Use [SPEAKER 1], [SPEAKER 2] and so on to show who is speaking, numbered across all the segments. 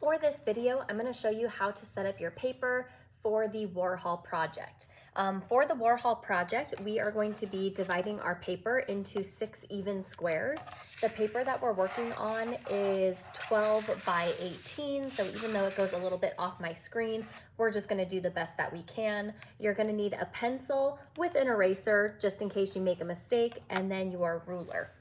[SPEAKER 1] For this video, I'm going to show you how to set up your paper for the Warhol project. For the Warhol project, we are going to be dividing our paper into 6 even squares. The paper that we're working on is 12 by 18, so even though it goes a little bit off my screen, we're just going to do the best that we can. You're going to need a pencil with an eraser just in case you make a mistake, and then your ruler.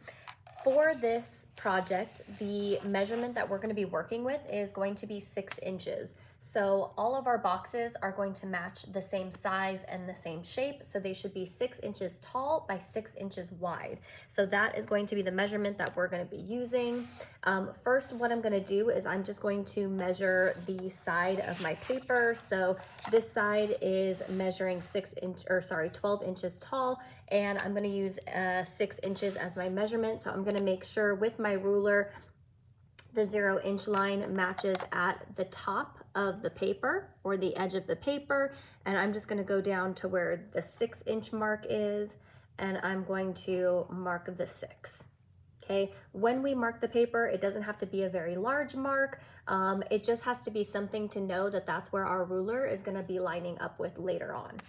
[SPEAKER 1] For this project, the measurement that we're going to be working with is going to be 6 inches. So all of our boxes are going to match the same size and the same shape. So they should be 6 inches tall by 6 inches wide. So that is going to be the measurement that we're going to be using. First, what I'm going to do is I'm just going to measure the side of my paper. So this side is measuring 12 inches tall, and I'm going to use 6 inches as my measurement. So I'm going to make sure with my ruler the 0-inch line matches at the top of the paper or the edge of the paper, and I'm just going to go down to where the 6-inch mark is, and I'm going to mark the 6. Okay, when we mark the paper, it doesn't have to be a very large mark. It just has to be something to know that that's where our ruler is going to be lining up with later on.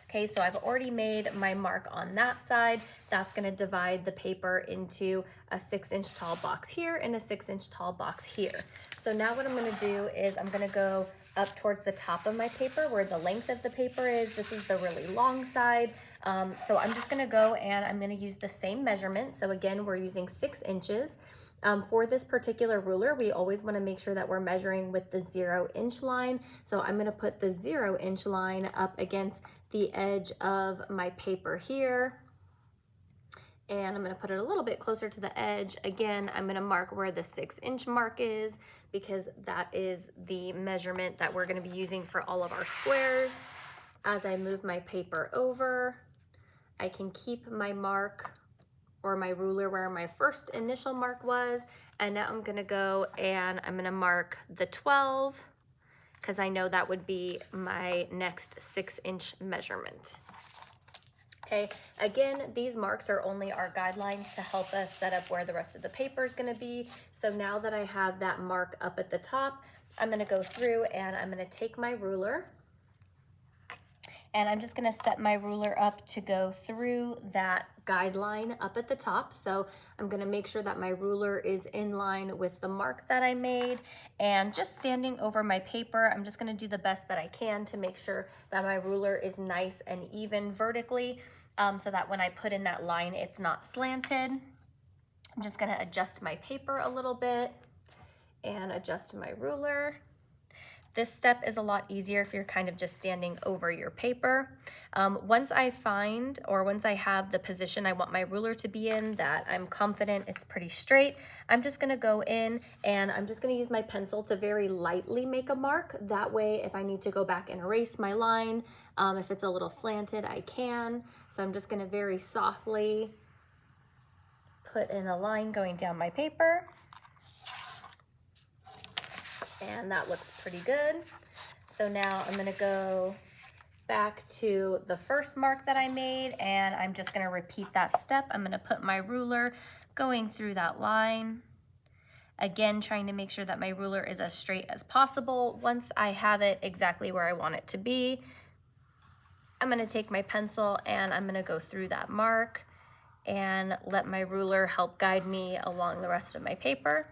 [SPEAKER 1] Okay, so I've already made my mark on that side. That's going to divide the paper into a 6-inch tall box here and a 6-inch tall box here. So now what I'm going to do is I'm going to go up towards the top of my paper where the length of the paper is. This is the really long side. So I'm just going to go and I'm going to use the same measurement. So again, we're using 6 inches. For this particular ruler, we always want to make sure that we're measuring with the 0-inch line. So I'm going to put the 0-inch line up against the edge of my paper here. And I'm going to put it a little bit closer to the edge. Again, I'm going to mark where the 6-inch mark is because that is the measurement that we're going to be using for all of our squares. As I move my paper over, I can keep my mark or my ruler where my first initial mark was, and now I'm gonna go and I'm gonna mark the 12 because I know that would be my next 6-inch measurement. Okay, again, these marks are only our guidelines to help us set up where the rest of the paper is gonna be. So now that I have that mark up at the top, I'm gonna go through and I'm gonna take my ruler, and I'm just gonna set my ruler up to go through that guideline up at the top. So I'm gonna make sure that my ruler is in line with the mark that I made, and just standing over my paper, I'm just gonna do the best that I can to make sure that my ruler is nice and even vertically, so that when I put in that line, it's not slanted. I'm just gonna adjust my paper a little bit and adjust my ruler. This step is a lot easier if you're kind of just standing over your paper. Once I have the position I want my ruler to be in, that I'm confident it's pretty straight, I'm just gonna go in and I'm just gonna use my pencil to very lightly make a mark. That way, if I need to go back and erase my line, if it's a little slanted, I can. So I'm just gonna very softly put in a line going down my paper. And that looks pretty good. So now I'm gonna go back to the first mark that I made, and I'm just gonna repeat that step. I'm gonna put my ruler going through that line. Again, trying to make sure that my ruler is as straight as possible. Once I have it exactly where I want it to be, I'm gonna take my pencil and I'm gonna go through that mark and let my ruler help guide me along the rest of my paper.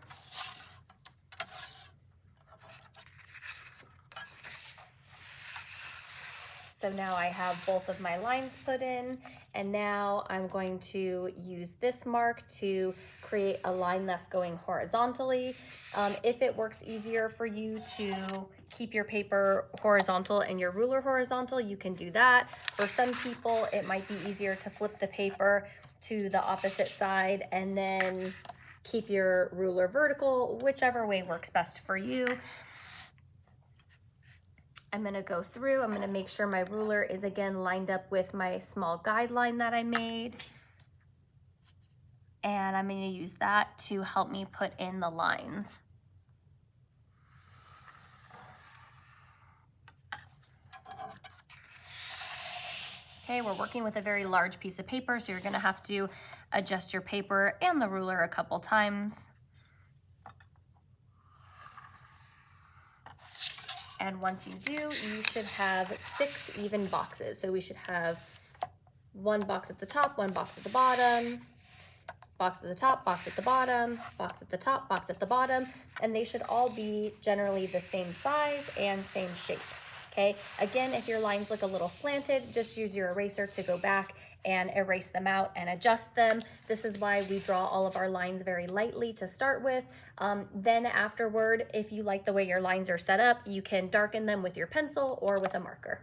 [SPEAKER 1] So now I have both of my lines put in, and now I'm going to use this mark to create a line that's going horizontally. If it works easier for you to keep your paper horizontal and your ruler horizontal, you can do that. For some people, it might be easier to flip the paper to the opposite side and then keep your ruler vertical, whichever way works best for you. I'm gonna go through, I'm gonna make sure my ruler is again lined up with my small guideline that I made. And I'm gonna use that to help me put in the lines. Okay, we're working with a very large piece of paper, so you're gonna have to adjust your paper and the ruler a couple times. And once you do, you should have 6 even boxes. So we should have one box at the top, one box at the bottom, box at the top, box at the bottom, box at the top, box at the bottom, and they should all be generally the same size and same shape. Okay, again, if your lines look a little slanted, just use your eraser to go back and erase them out and adjust them. This is why we draw all of our lines very lightly to start with. Then afterward, if you like the way your lines are set up, you can darken them with your pencil or with a marker.